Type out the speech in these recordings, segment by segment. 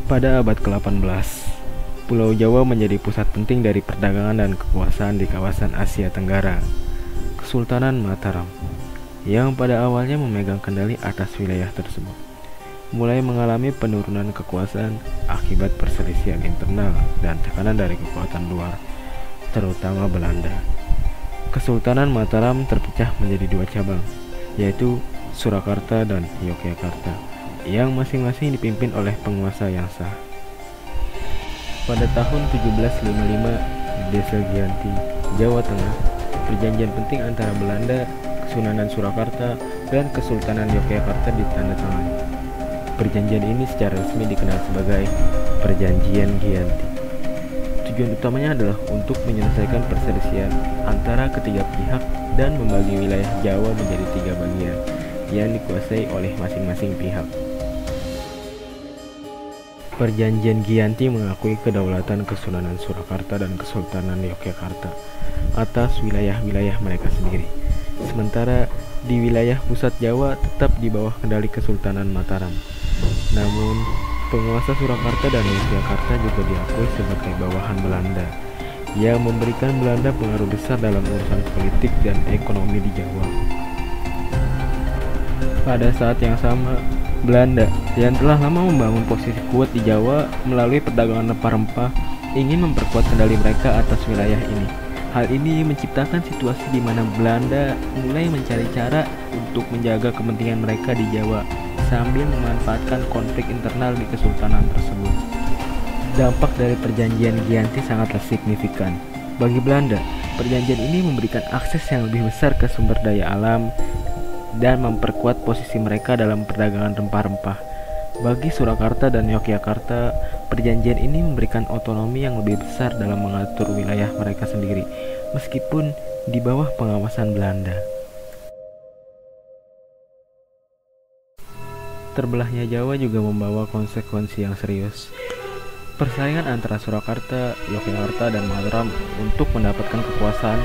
Pada abad ke-18, Pulau Jawa menjadi pusat penting dari perdagangan dan kekuasaan di kawasan Asia Tenggara. Kesultanan Mataram, yang pada awalnya memegang kendali atas wilayah tersebut, mulai mengalami penurunan kekuasaan akibat perselisihan internal dan tekanan dari kekuatan luar, terutama Belanda. Kesultanan Mataram terpecah menjadi dua cabang, yaitu Surakarta dan Yogyakarta, yang masing-masing dipimpin oleh penguasa yang sah. Pada tahun 1755 Desa Giyanti, Jawa Tengah, perjanjian penting antara Belanda, Kesunanan Surakarta, dan Kesultanan Yogyakarta ditandatangani. Perjanjian ini secara resmi dikenal sebagai Perjanjian Giyanti. Tujuan utamanya adalah untuk menyelesaikan perselisihan antara ketiga pihak dan membagi wilayah Jawa menjadi 3 bagian yang dikuasai oleh masing-masing pihak. Perjanjian Giyanti mengakui kedaulatan Kesunanan Surakarta dan Kesultanan Yogyakarta atas wilayah-wilayah mereka sendiri. Sementara di wilayah pusat Jawa tetap di bawah kendali Kesultanan Mataram. Namun, penguasa Surakarta dan Yogyakarta juga diakui sebagai bawahan Belanda, yang memberikan Belanda pengaruh besar dalam urusan politik dan ekonomi di Jawa. Pada saat yang sama, Belanda yang telah lama membangun posisi kuat di Jawa melalui perdagangan rempah-rempah ingin memperkuat kendali mereka atas wilayah ini. Hal ini menciptakan situasi di mana Belanda mulai mencari cara untuk menjaga kepentingan mereka di Jawa sambil memanfaatkan konflik internal di kesultanan tersebut. Dampak dari perjanjian Giyanti sangatlah signifikan. Bagi Belanda, perjanjian ini memberikan akses yang lebih besar ke sumber daya alam dan memperkuat posisi mereka dalam perdagangan rempah-rempah. Bagi Surakarta dan Yogyakarta, perjanjian ini memberikan otonomi yang lebih besar dalam mengatur wilayah mereka sendiri, meskipun di bawah pengawasan Belanda. Terbelahnya Jawa juga membawa konsekuensi yang serius. Persaingan antara Surakarta, Yogyakarta, dan Mataram untuk mendapatkan kekuasaan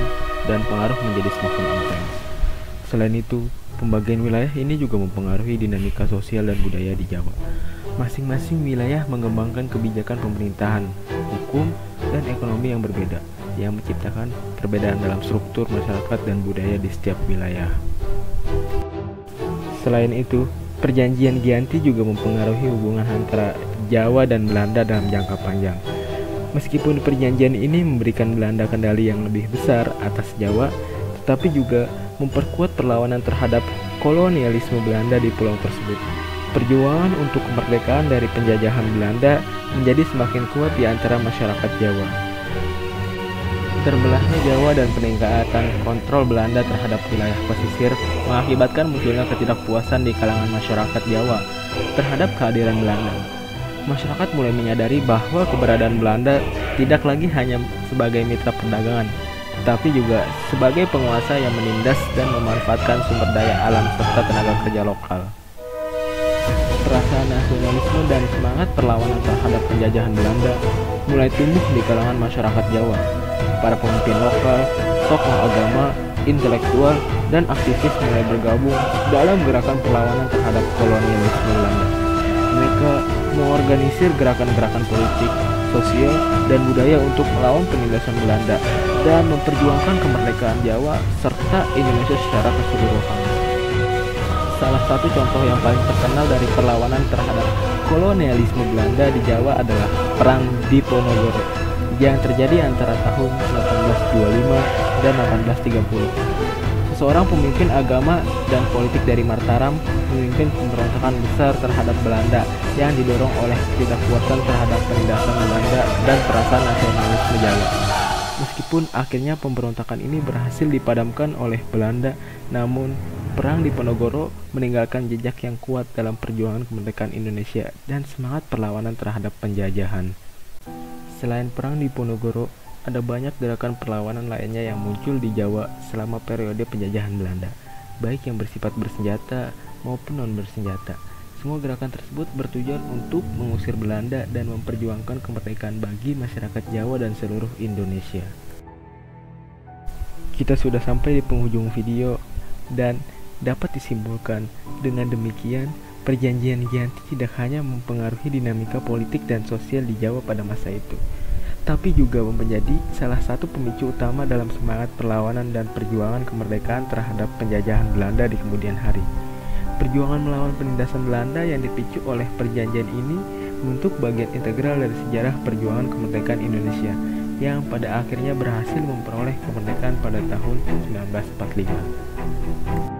dan pengaruh menjadi semakin intens. Selain itu, pembagian wilayah ini juga mempengaruhi dinamika sosial dan budaya di Jawa. Masing-masing wilayah mengembangkan kebijakan pemerintahan, hukum, dan ekonomi yang berbeda, yang menciptakan perbedaan dalam struktur masyarakat dan budaya di setiap wilayah. Selain itu, perjanjian Giyanti juga mempengaruhi hubungan antara Jawa dan Belanda dalam jangka panjang. Meskipun perjanjian ini memberikan Belanda kendali yang lebih besar atas Jawa, tetapi juga memperkuat perlawanan terhadap kolonialisme Belanda di pulau tersebut. Perjuangan untuk kemerdekaan dari penjajahan Belanda menjadi semakin kuat di antara masyarakat Jawa. Terbelahnya Jawa dan peningkatan kontrol Belanda terhadap wilayah pesisir mengakibatkan munculnya ketidakpuasan di kalangan masyarakat Jawa terhadap kehadiran Belanda. Masyarakat mulai menyadari bahwa keberadaan Belanda tidak lagi hanya sebagai mitra perdagangan, tapi juga sebagai penguasa yang menindas dan memanfaatkan sumber daya alam serta tenaga kerja lokal. Perasaan nasionalisme dan semangat perlawanan terhadap penjajahan Belanda mulai tumbuh di kalangan masyarakat Jawa. Para pemimpin lokal, tokoh agama, intelektual, dan aktivis mulai bergabung dalam gerakan perlawanan terhadap kolonialisme Belanda. Mereka mengorganisir gerakan-gerakan politik, sosial, dan budaya untuk melawan penindasan Belanda dan memperjuangkan kemerdekaan Jawa serta Indonesia secara keseluruhan. Salah satu contoh yang paling terkenal dari perlawanan terhadap kolonialisme Belanda di Jawa adalah Perang Diponegoro yang terjadi antara tahun 1825 dan 1830. Seorang pemimpin agama dan politik dari Mataram memimpin pemberontakan besar terhadap Belanda yang didorong oleh ketidakpuasan terhadap penindasan Belanda dan perasaan nasionalisme Jawa. Meskipun akhirnya pemberontakan ini berhasil dipadamkan oleh Belanda, namun Perang Diponegoro meninggalkan jejak yang kuat dalam perjuangan kemerdekaan Indonesia dan semangat perlawanan terhadap penjajahan. Selain Perang Diponegoro, ada banyak gerakan perlawanan lainnya yang muncul di Jawa selama periode penjajahan Belanda, baik yang bersifat bersenjata maupun non-bersenjata. Semua gerakan tersebut bertujuan untuk mengusir Belanda dan memperjuangkan kemerdekaan bagi masyarakat Jawa dan seluruh Indonesia. Kita sudah sampai di penghujung video dan dapat disimpulkan dengan demikian Perjanjian Giyanti tidak hanya mempengaruhi dinamika politik dan sosial di Jawa pada masa itu, tapi juga menjadi salah satu pemicu utama dalam semangat perlawanan dan perjuangan kemerdekaan terhadap penjajahan Belanda di kemudian hari. Perjuangan melawan penindasan Belanda yang dipicu oleh perjanjian ini membentuk bagian integral dari sejarah perjuangan kemerdekaan Indonesia yang pada akhirnya berhasil memperoleh kemerdekaan pada tahun 1945.